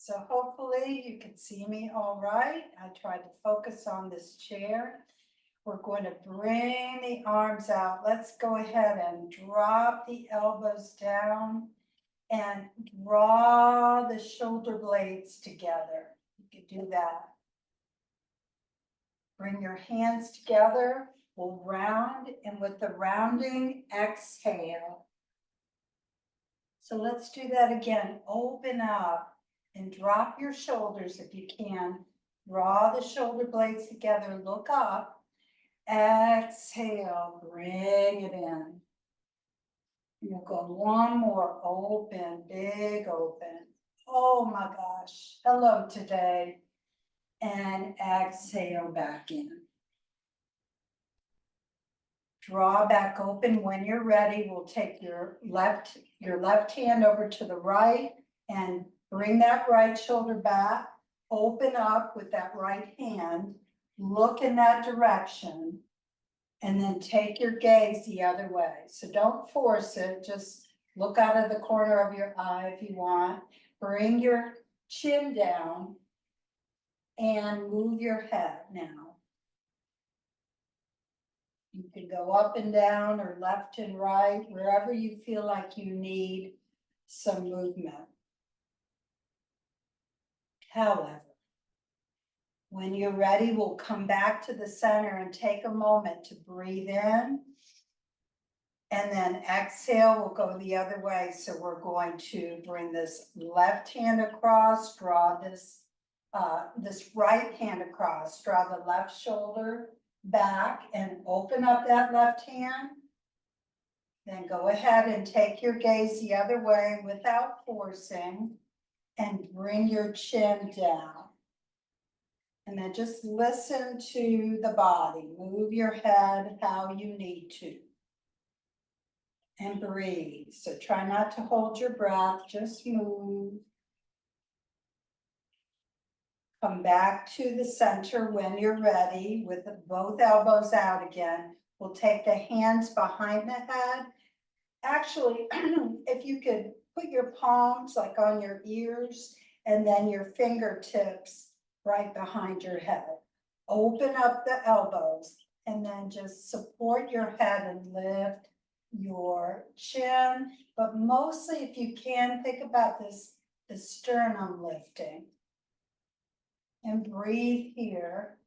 So hopefully you can see me all right. I tried to focus on this chair. We're going to bring the arms out. Let's go ahead and drop the elbows down and draw the shoulder blades together. You can do that. Bring your hands together. We'll round, and with the rounding, exhale. So let's do that again. Open up and drop your shoulders if you can. Draw the shoulder blades together, look up. Exhale, bring it in. You'll go one more, open, big open. Oh my gosh, hello today. And exhale back in. Draw back open. When you're ready, we'll take your left hand over to the right and bring that right shoulder back. Open up with that right hand. Look in that direction. And then take your gaze the other way. So don't force it. Just look out of the corner of your eye if you want. Bring your chin down and move your head now. You can go up and down or left and right, wherever you feel like you need some movement. However, when you're ready, we'll come back to the center and take a moment to breathe in. And then exhale, we'll go the other way. So we're going to bring this left hand across, draw this right hand across, draw the left shoulder back and open up that left hand. Then go ahead and take your gaze the other way without forcing and bring your chin down. And then just listen to the body. Move your head how you need to. And breathe. So try not to hold your breath, just move. Come back to the center when you're ready with both elbows out again. We'll take the hands behind the head. Actually, if you could put your palms like on your ears and then your fingertips right behind your head. Open up the elbows and then just support your head and lift your chin. But mostly if you can, think about this, the sternum lifting. And breathe here.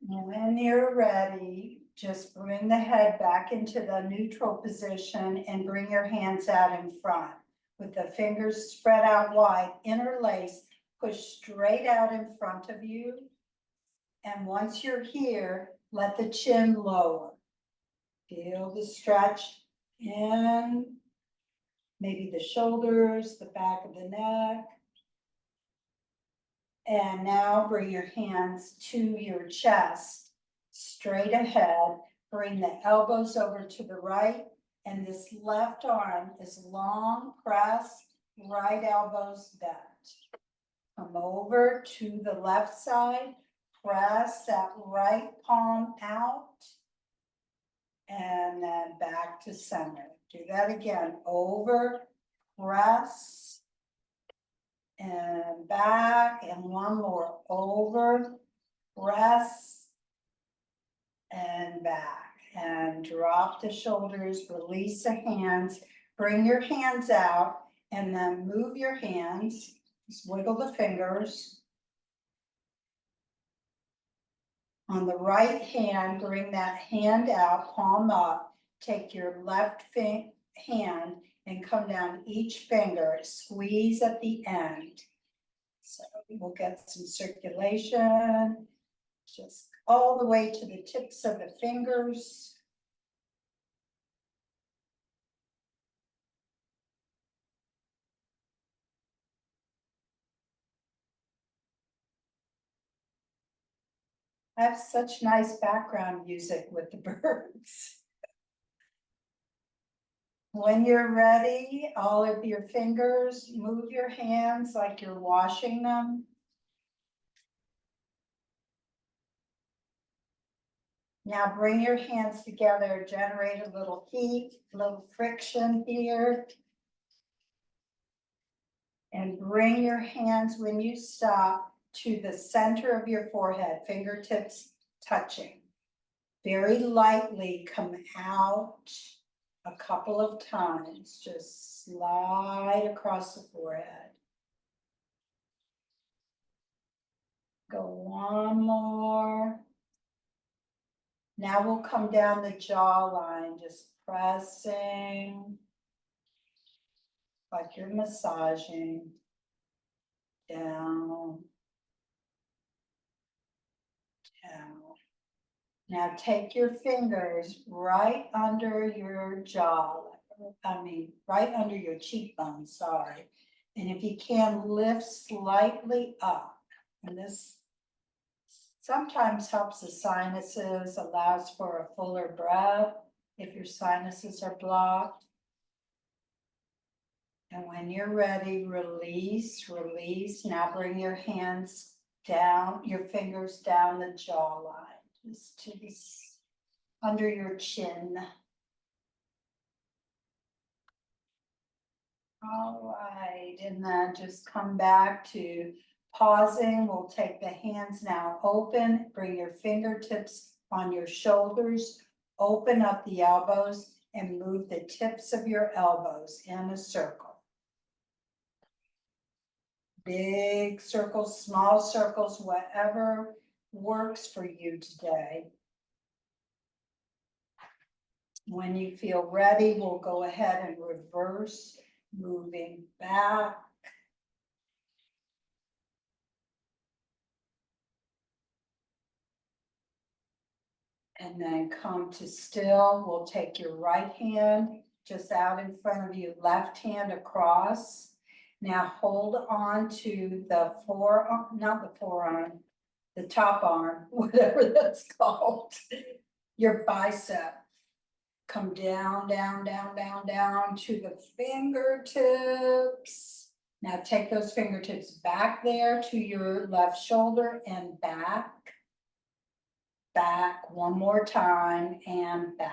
And when you're ready, just bring the head back into the neutral position and bring your hands out in front. With the fingers spread out wide, interlace, push straight out in front of you. And once you're here, let the chin lower. Feel the stretch in, maybe the shoulders, the back of the neck. And now bring your hands to your chest, straight ahead. Bring the elbows over to the right, and this left arm is long, press, right elbows bent. Come over to the left side, press that right palm out, and then back to center. Do that again, over, press, and back, and one more, over, press, and back, and drop the shoulders, release the hands, bring your hands out, and then move your hands, just wiggle the fingers. On the right hand, bring that hand out, palm up, take your left hand and come down each finger, squeeze at the end. So we'll get some circulation, just all the way to the tips of the fingers. I have such nice background music with the birds. When you're ready, all of your fingers, move your hands like you're washing them. Now bring your hands together, generate a little heat, a little friction here. And bring your hands when you stop to the center of your forehead, fingertips touching. Very lightly come out a couple of times, just slide across the forehead. Go one more. Now we'll come down the jawline, just pressing like you're massaging down, down. Now take your fingers right under your jaw, right under your cheekbone, sorry. And if you can, lift slightly up. And this sometimes helps the sinuses, allows for a fuller breath if your sinuses are blocked. And when you're ready, release, release. Now bring your hands down, your fingers down the jawline, just to this, under your chin. All right, and then just come back to pausing. We'll take the hands now open, bring your fingertips on your shoulders, open up the elbows and move the tips of your elbows in a circle. Big circles, small circles, whatever works for you today. When you feel ready, we'll go ahead and reverse, moving back. And then come to still. We'll take your right hand just out in front of you, left hand across. Now hold on to the forearm, not the forearm, the top arm, whatever that's called, your bicep. Come down, down, down, down, down to the fingertips. Now take those fingertips back there to your left shoulder and back. Back one more time and back.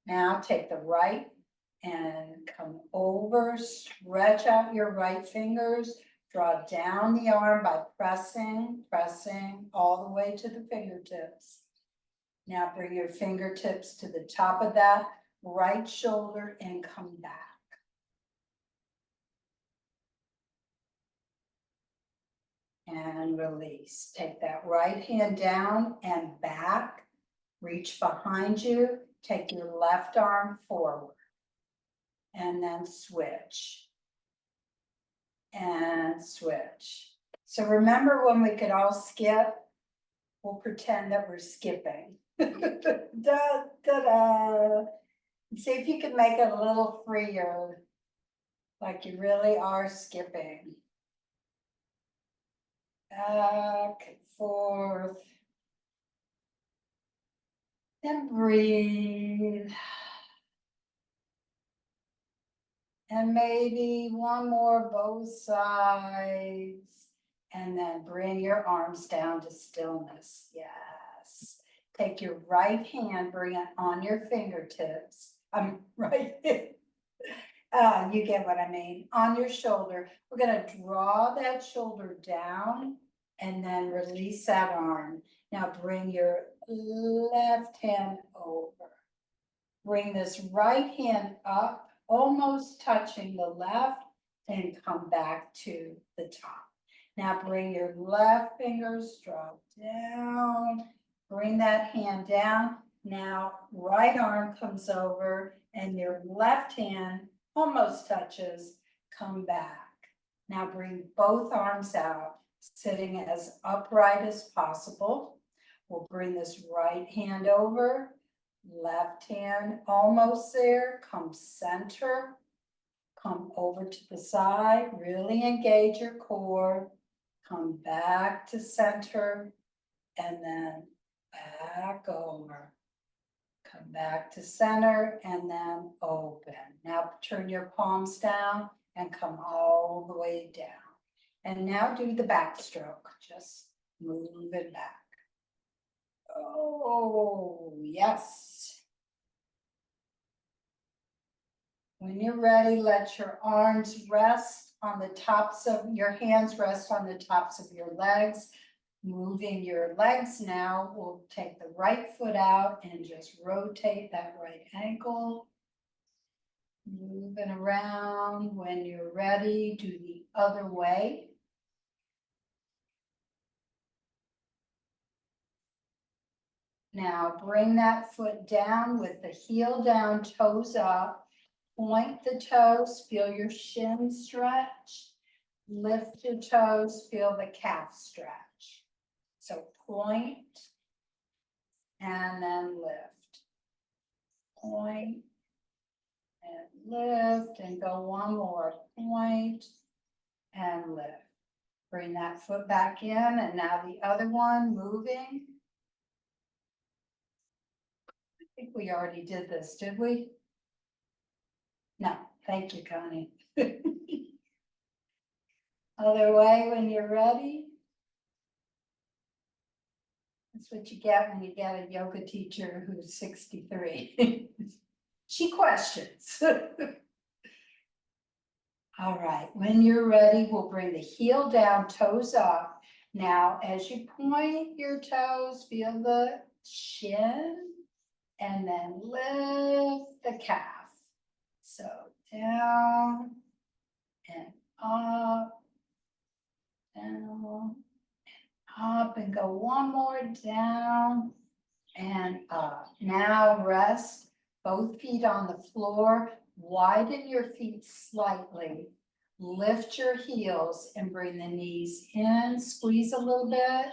Now take the right and come over, stretch out your right fingers, draw down the arm by pressing, pressing all the way to the fingertips. Now bring your fingertips to the top of that right shoulder and come back. And release. Take that right hand down and back. Reach behind you. Take your left arm forward. And then switch. And switch. So remember when we could all skip? We'll pretend that we're skipping. Da, da, da. See if you can make it a little freer. Like you really are skipping. Back and forth. And breathe. And maybe one more both sides. And then bring your arms down to stillness. Yes. Take your right hand, bring it on your fingertips. Right. You get what I mean. On your shoulder. We're going to draw that shoulder down and then release that arm. Now bring your left hand over. Bring this right hand up, almost touching the left, and come back to the top. Now bring your left fingers, drop down, bring that hand down. Now right arm comes over and your left hand almost touches, come back. Now bring both arms out, sitting as upright as possible. We'll bring this right hand over, left hand almost there, come center, come over to the side, really engage your core, come back to center, and then back over. Come back to center and then open. Now turn your palms down and come all the way down. And now do the backstroke, just move it back. Oh, yes. When you're ready, let your arms rest on the tops of your hands, rest on the tops of your legs. Moving your legs now, we'll take the right foot out and just rotate that right ankle. Moving around. When you're ready, do the other way. Now bring that foot down with the heel down, toes up. Point the toes, feel your shin stretch. Lift your toes, feel the calf stretch. So point and then lift. Point and lift, and go one more. Point and lift. Bring that foot back in, and now the other one, moving. I think we already did this, did we? No, thank you, Connie. Other way when you're ready. That's what you get when you get a yoga teacher who's 63. She questions. All right, when you're ready, we'll bring the heel down, toes up. Now, as you point your toes, feel the shin, and then lift the calf. So down and up, down, up, and go one more, down and up. Now rest, both feet on the floor, widen your feet slightly, lift your heels and bring the knees in, squeeze a little bit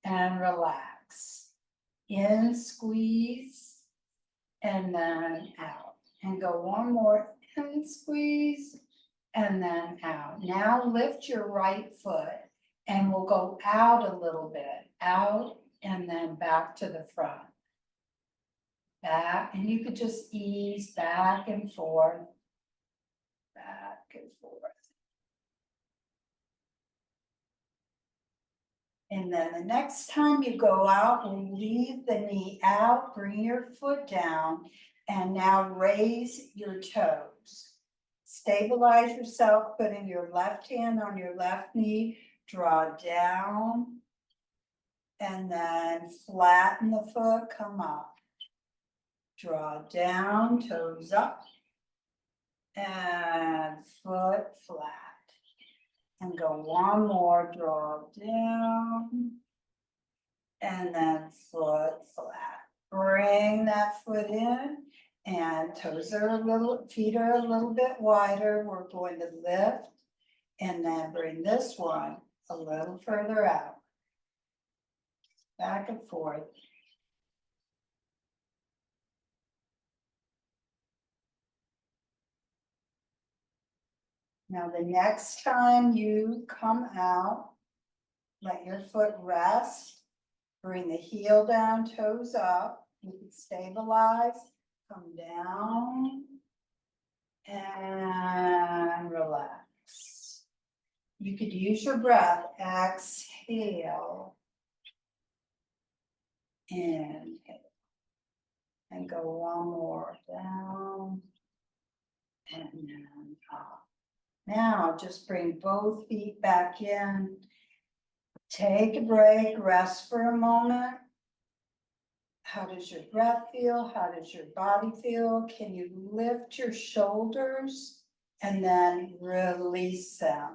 and relax. In, squeeze, and then out. And go one more, in, squeeze, and then out. Now lift your right foot and we'll go out a little bit, out and then back to the front. Back, and you could just ease back and forth, back and forth. And then the next time you go out, leave the knee out, bring your foot down, and now raise your toes. Stabilize yourself, putting your left hand on your left knee, draw down, and then flatten the foot, come up. Draw down, toes up, and foot flat. And go one more, draw down, and then foot flat. Bring that foot in, and toes are a little, feet are a little bit wider. We're going to lift, and then bring this one a little further out. Back and forth. Now the next time you come out, let your foot rest, bring the heel down, toes up, you can stabilize, come down, and relax. You could use your breath, exhale, inhale, and go one more, down, and then up. Now just bring both feet back in. Take a break, rest for a moment. How does your breath feel? How does your body feel? Can you lift your shoulders and then release them?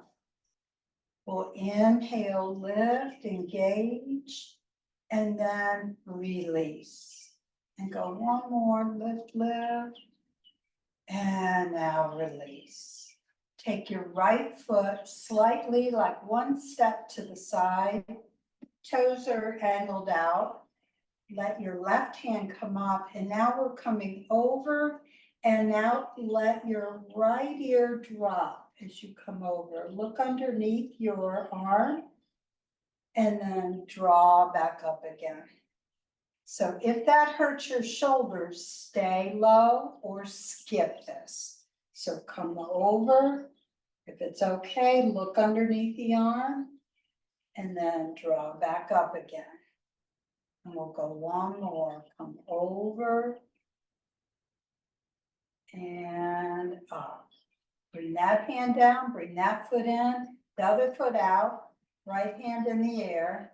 We'll inhale, lift, engage, and then release. And go one more, lift, lift, and now release. Take your right foot slightly, like one step to the side. Toes are angled out. Let your left hand come up, and now we're coming over, and now let your right ear drop as you come over. Look underneath your arm, and then draw back up again. So if that hurts your shoulders, stay low or skip this. So come over. If it's okay, look underneath the arm and then draw back up again. And we'll go one more, come over and up. Bring that hand down, bring that foot in, the other foot out, right hand in the air.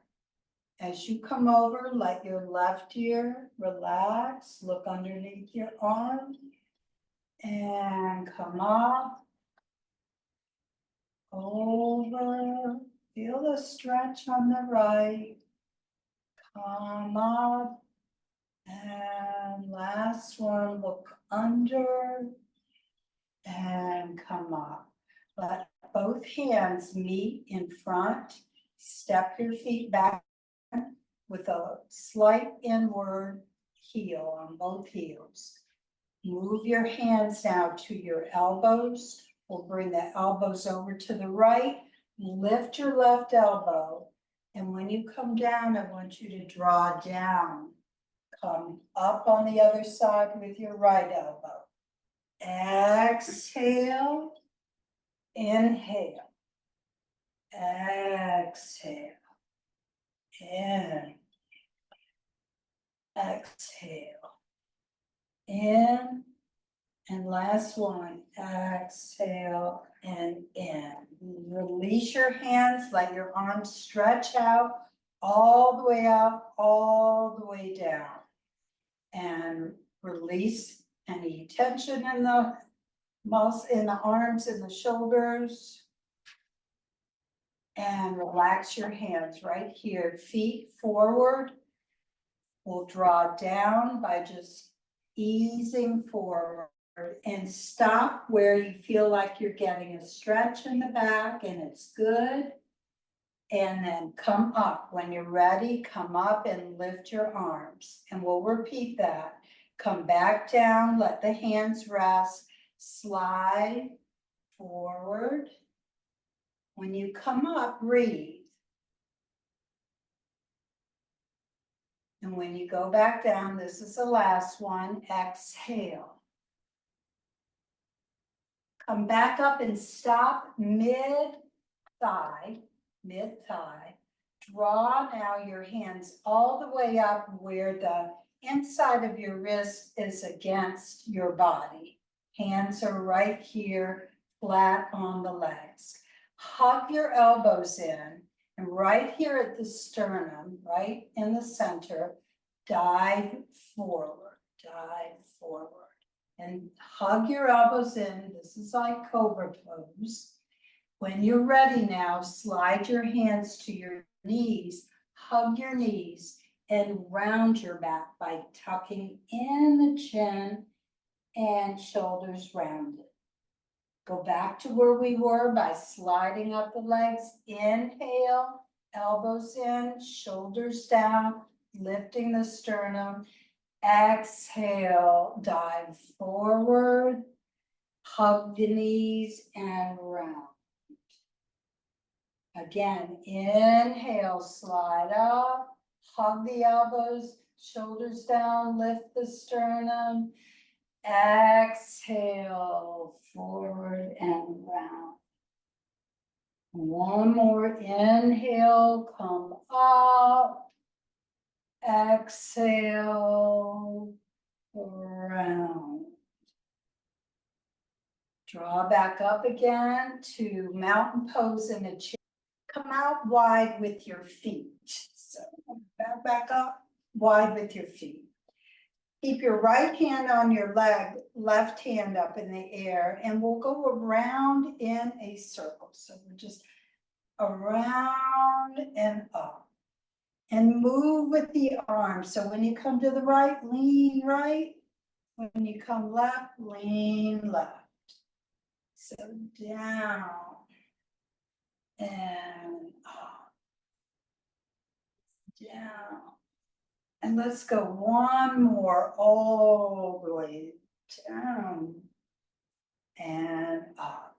As you come over, let your left ear relax, look underneath your arm, and come up, over, feel the stretch on the right, come up, and last one, look under, and come up. Let both hands meet in front, step your feet back with a slight inward heel on both heels. Move your hands now to your elbows. We'll bring the elbows over to the right. Lift your left elbow. And when you come down, I want you to draw down. Come up on the other side with your right elbow. Exhale. Inhale. Exhale. In. Exhale. In. And last one, exhale and in. Release your hands, let your arms stretch out, all the way up, all the way down. And release any tension in the muscles, in the arms and the shoulders. And relax your hands right here, feet forward. We'll draw down by just easing forward. And stop where you feel like you're getting a stretch in the back and it's good. And then come up. When you're ready, come up and lift your arms. And we'll repeat that. Come back down, let the hands rest, slide forward. When you come up, breathe. And when you go back down, this is the last one, exhale. Come back up and stop mid-thigh. Draw now your hands all the way up where the inside of your wrist is against your body. Hands are right here, flat on the legs. Hug your elbows in, and right here at the sternum, right in the center, dive forward, and hug your elbows in. This is like cobra pose. When you're ready now, slide your hands to your knees, hug your knees, and round your back by tucking in the chin and shoulders rounded. Go back to where we were by sliding up the legs. Inhale, elbows in, shoulders down, lifting the sternum. Exhale, dive forward, hug the knees and round. Again, inhale, slide up, hug the elbows, shoulders down, lift the sternum. Exhale, forward and round. One more, inhale, come up. Exhale, round. Draw back up again to mountain pose in a chair. Come out wide with your feet. So back up wide with your feet. Keep your right hand on your leg, left hand up in the air, and we'll go around in a circle. So we're just around and up. And move with the arms. So when you come to the right, lean right. When you come left, lean left. So down and up, down. And let's go one more all the way down and up.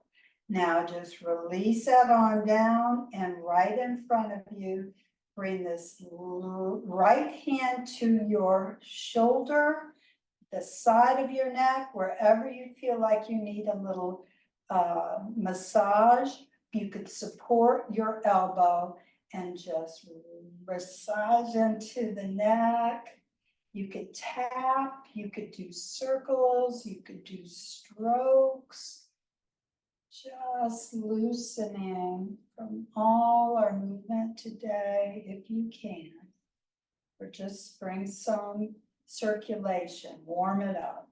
Now just release that arm down, and right in front of you, bring this right hand to your shoulder, the side of your neck, wherever you feel like you need a little massage. You could support your elbow and just massage into the neck You could tap, you could do circles, you could do strokes. Just loosening from all our movement today, if you can. Or just bring some circulation, warm it up.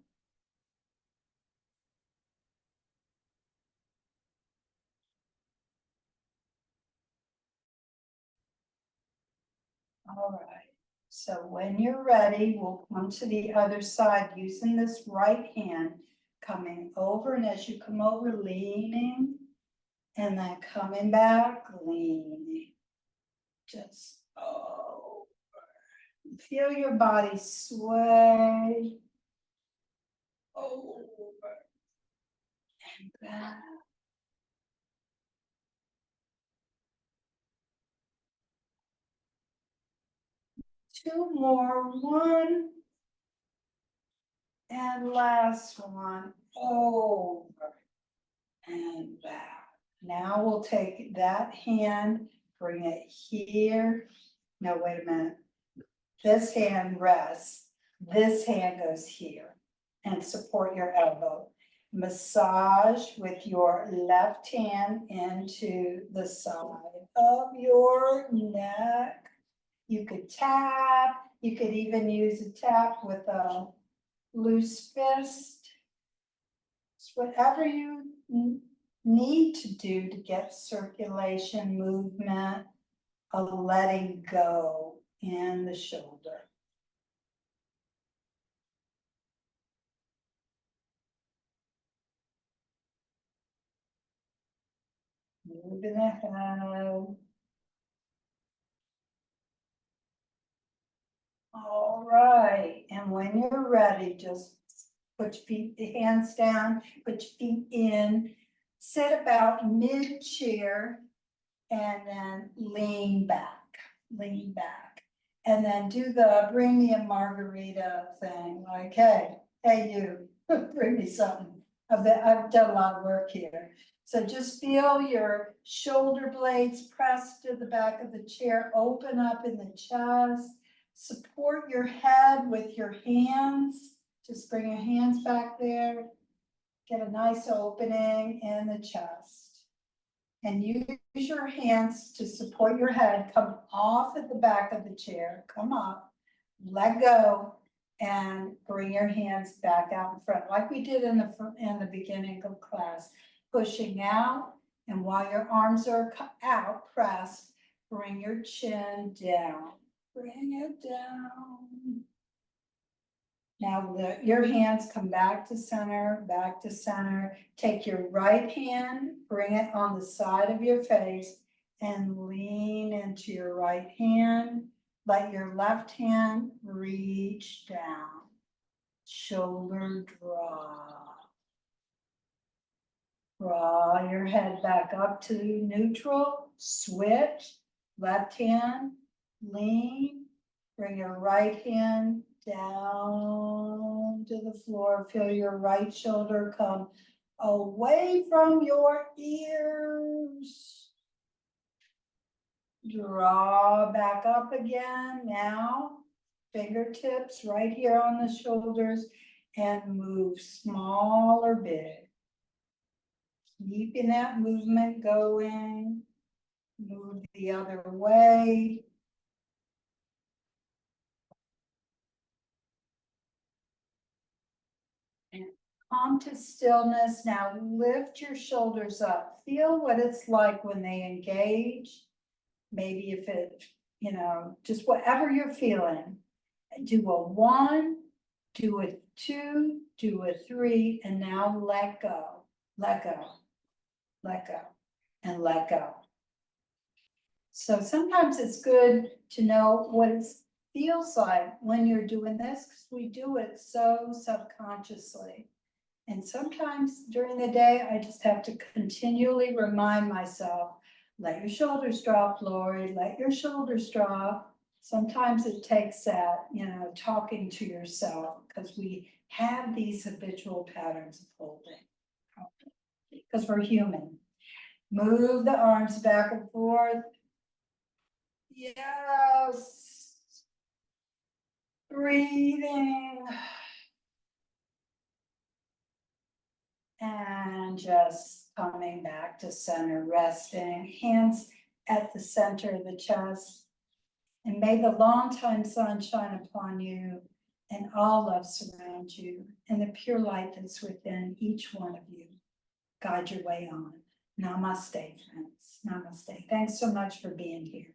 All right, so when you're ready, we'll come to the other side using this right hand, coming over, and as you come over, leaning, and then coming back, leaning. Just over. Feel your body sway over and back. Two more, one. And last one, over and back. Now we'll take that hand, bring it here. No, wait a minute. This hand rests, this hand goes here and support your elbow. Massage with your left hand into the side of your neck. You could tap, you could even use a tap with a loose fist. It's whatever you need to do to get circulation, movement, a letting go in the shoulder. Moving ahead. All right, and when you're ready, just put your feet, hands down, put your feet in, sit about mid-chair, and then lean back, lean back. And then do the bring me a margarita thing, like, hey you, bring me something. I've done a lot of work here. So just feel your shoulder blades pressed to the back of the chair, open up in the chest. Support your head with your hands. Just bring your hands back there. Get a nice opening in the chest. And use your hands to support your head. Come off at the back of the chair. Come up. Let go. And bring your hands back out in front, like we did in the beginning of class. Pushing out. And while your arms are out, pressed, bring your chin down. Bring it down. Now your hands come back to center, back to center. Take your right hand, bring it on the side of your face and lean into your right hand. Let your left hand reach down. Shoulder drop. Draw your head back up to neutral. Switch. Left hand, lean. Bring your right hand down to the floor. Feel your right shoulder come away from your ears. Draw back up again. Now, fingertips right here on the shoulders and move small or big. Keeping that movement going. Move the other way. And come to stillness. Now lift your shoulders up. Feel what it's like when they engage. Maybe if it, just whatever you're feeling. Do a 1, do a 2, do a 3, and now let go, let go, let go, and let go. So sometimes it's good to know what it feels like when you're doing this, because we do it so subconsciously. And sometimes during the day, I just have to continually remind myself, let your shoulders drop, Lori, let your shoulders drop. Sometimes it takes that, talking to yourself, because we have these habitual patterns of holding, because we're human. Move the arms back and forth. Yes. Breathing. And just coming back to center, resting, hands at the center of the chest. And may the long time sun shine upon you and all love surround you and the pure light that's within each one of you. Guide your way on. Namaste, friends. Namaste. Thanks so much for being here.